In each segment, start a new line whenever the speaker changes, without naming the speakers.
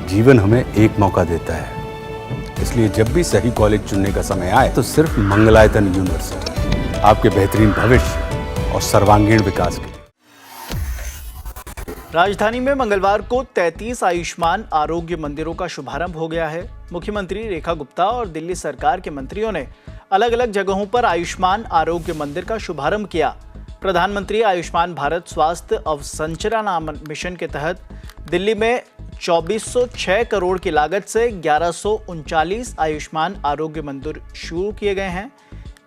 जीवन हमें एक मौका देता है, इसलिए जब भी सही कॉलेज चुनने का समय आए तो सिर्फ मंगलायतन यूनिवर्सिटी आपके बेहतरीन भविष्य और सर्वांगीण विकास के लिए।
राजधानी में मंगलवार को 33 आयुष्मान आरोग्य मंदिरों का शुभारंभ हो गया है। मुख्यमंत्री रेखा गुप्ता और दिल्ली सरकार के मंत्रियों ने अलग अलग जगहों पर आयुष्मान आरोग्य मंदिर का शुभारंभ किया। प्रधानमंत्री आयुष्मान भारत स्वास्थ्य अवसंरचना नाम मिशन के तहत दिल्ली में 2406 करोड़ की लागत से 1139 आयुष्मान आरोग्य मंदिर शुरू किए गए हैं।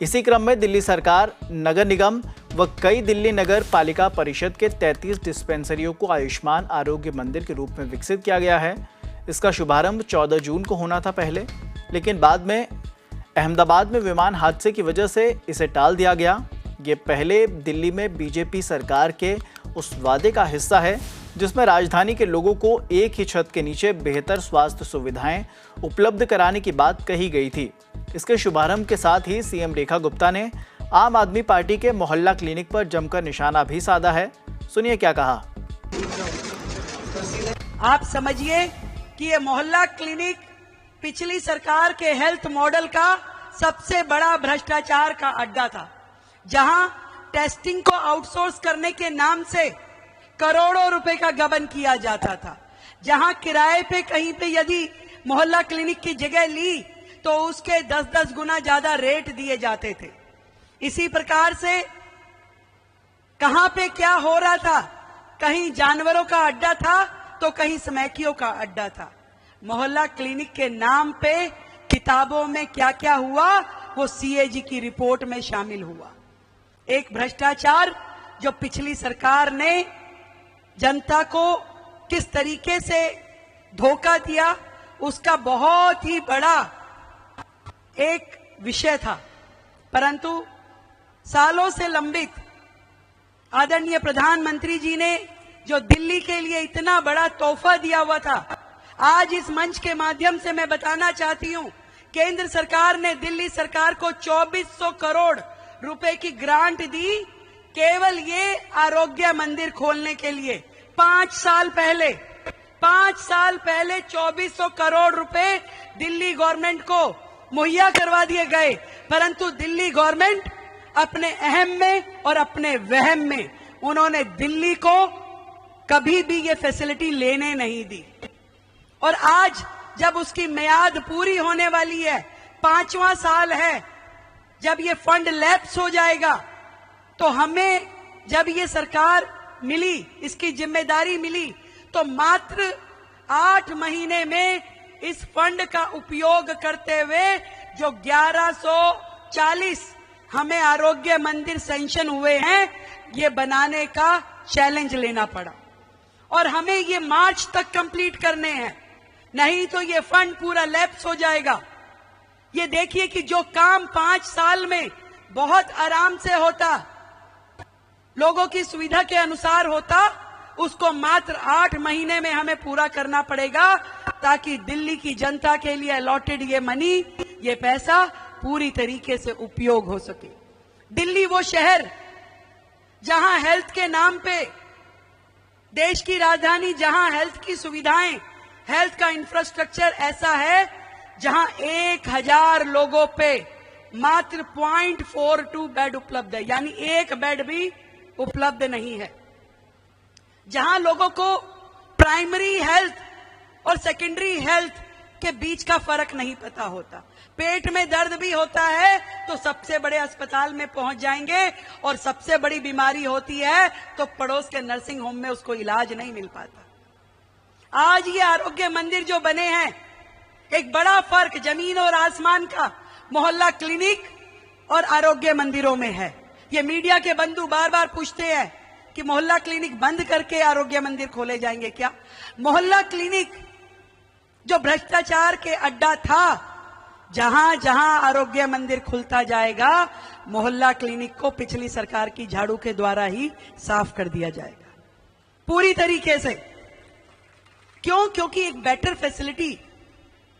इसी क्रम में दिल्ली सरकार, नगर निगम व कई दिल्ली नगर पालिका परिषद के 33 डिस्पेंसरियों को आयुष्मान आरोग्य मंदिर के रूप में विकसित किया गया है। इसका शुभारंभ 14 जून को होना था पहले, लेकिन बाद में अहमदाबाद में विमान हादसे की वजह से इसे टाल दिया गया। ये पहले दिल्ली में बीजेपी सरकार के उस वादे का हिस्सा है जिसमें राजधानी के लोगों को एक ही छत के नीचे बेहतर स्वास्थ्य सुविधाएं उपलब्ध कराने की बात कही गई थी। इसके शुभारंभ के साथ ही सीएम रेखा गुप्ता ने आम आदमी पार्टी के मोहल्ला क्लिनिक पर जमकर निशाना भी साधा है। सुनिए क्या कहा।
आप समझिए कि ये मोहल्ला क्लिनिक पिछली सरकार के हेल्थ मॉडल का सबसे बड़ा भ्रष्टाचार का अड्डा था, जहां टेस्टिंग को आउटसोर्स करने के नाम से करोड़ों रुपए का गबन किया जाता था, जहां किराए पे कहीं पे यदि मोहल्ला क्लिनिक की जगह ली तो उसके 10-10 गुना ज्यादा रेट दिए जाते थे। इसी प्रकार से कहां पे क्या हो रहा था, कहीं जानवरों का अड्डा था तो कहीं स्मैकियों का अड्डा था। मोहल्ला क्लिनिक के नाम पे किताबों में क्या क्या हुआ वो सीएजी की रिपोर्ट में शामिल हुआ। एक भ्रष्टाचार जो पिछली सरकार ने जनता को किस तरीके से धोखा दिया, उसका बहुत ही बड़ा एक विषय था। परंतु सालों से लंबित आदरणीय प्रधानमंत्री जी ने जो दिल्ली के लिए इतना बड़ा तोहफा दिया हुआ था, आज इस मंच के माध्यम से मैं बताना चाहती हूं, केंद्र सरकार ने दिल्ली सरकार को 2400 करोड़ रुपए की ग्रांट दी केवल ये आरोग्य मंदिर खोलने के लिए। 5 साल पहले 2400 करोड़ रुपए दिल्ली गवर्नमेंट को मुहैया करवा दिए गए, परंतु दिल्ली गवर्नमेंट अपने अहम में और अपने वहम में उन्होंने दिल्ली को कभी भी ये फैसिलिटी लेने नहीं दी। और आज जब उसकी मियाद पूरी होने वाली है, 5वां साल है, जब ये फंड लैप्स हो जाएगा तो हमें जब ये सरकार मिली, इसकी जिम्मेदारी मिली, तो मात्र 8 महीने में इस फंड का उपयोग करते हुए जो 1140 हमें आरोग्य मंदिर सैंक्शन हुए हैं, ये बनाने का चैलेंज लेना पड़ा और हमें ये मार्च तक कंप्लीट करने हैं, नहीं तो ये फंड पूरा लैप्स हो जाएगा। ये देखिए कि जो काम 5 साल में बहुत आराम से होता, लोगों की सुविधा के अनुसार होता, उसको मात्र 8 महीने में हमें पूरा करना पड़ेगा, ताकि दिल्ली की जनता के लिए अलॉटेड ये मनी, ये पैसा पूरी तरीके से उपयोग हो सके। दिल्ली वो शहर जहां हेल्थ के नाम पे, देश की राजधानी जहां हेल्थ की सुविधाएं, हेल्थ का इंफ्रास्ट्रक्चर ऐसा है जहां 1000 लोगों पे मात्र 0.42 बेड उपलब्ध है, यानी एक बेड भी उपलब्ध नहीं है। जहां लोगों को प्राइमरी हेल्थ और सेकेंडरी हेल्थ के बीच का फर्क नहीं पता होता, पेट में दर्द भी होता है तो सबसे बड़े अस्पताल में पहुंच जाएंगे, और सबसे बड़ी बीमारी होती है तो पड़ोस के नर्सिंग होम में उसको इलाज नहीं मिल पाता। आज ये आरोग्य मंदिर जो बने हैं, एक बड़ा फर्क जमीन और आसमान का मोहल्ला क्लिनिक और आरोग्य मंदिरों में है। ये मीडिया के बंधु बार बार पूछते हैं कि मोहल्ला क्लिनिक बंद करके आरोग्य मंदिर खोले जाएंगे क्या? मोहल्ला क्लिनिक जो भ्रष्टाचार के अड्डा था, जहां जहां आरोग्य मंदिर खुलता जाएगा, मोहल्ला क्लिनिक को पिछली सरकार की झाड़ू के द्वारा ही साफ कर दिया जाएगा पूरी तरीके से। क्यों? क्योंकि एक बेटर फैसिलिटी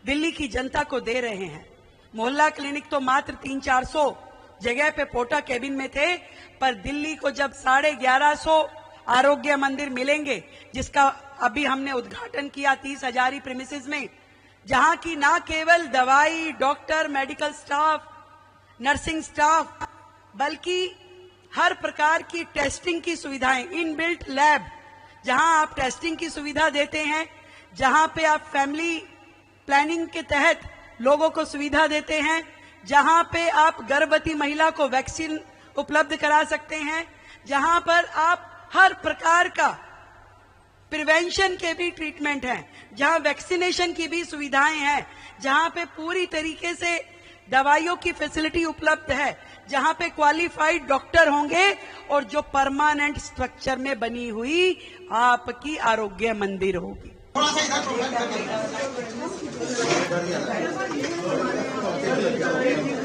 दिल्ली की जनता को दे रहे हैं। मोहल्ला क्लिनिक तो मात्र 300-400 जगह पे पोटा केबिन में थे, पर दिल्ली को जब 1150 आरोग्य मंदिर मिलेंगे, जिसका अभी हमने उद्घाटन किया 30 हजारी प्रीमिसेस में, जहां की ना केवल दवाई, doctor, medical staff, nursing staff, बल्कि हर प्रकार की टेस्टिंग की सुविधाएं, इनबिल्ट लैब, जहां आप टेस्टिंग की सुविधा देते हैं, जहां पे आप फैमिली प्लानिंग के तहत लोगों को सुविधा देते हैं, जहां पे आप गर्भवती महिला को वैक्सीन उपलब्ध करा सकते हैं, जहां पर आप हर प्रकार का प्रिवेंशन के भी ट्रीटमेंट हैं, जहां वैक्सीनेशन की भी सुविधाएं हैं, जहां पे पूरी तरीके से दवाइयों की फैसिलिटी उपलब्ध है, जहां पे क्वालिफाइड डॉक्टर होंगे और जो परमानेंट स्ट्रक्चर में बनी हुई आपकी आरोग्य मंदिर होगी।
थोड़ा सा इधर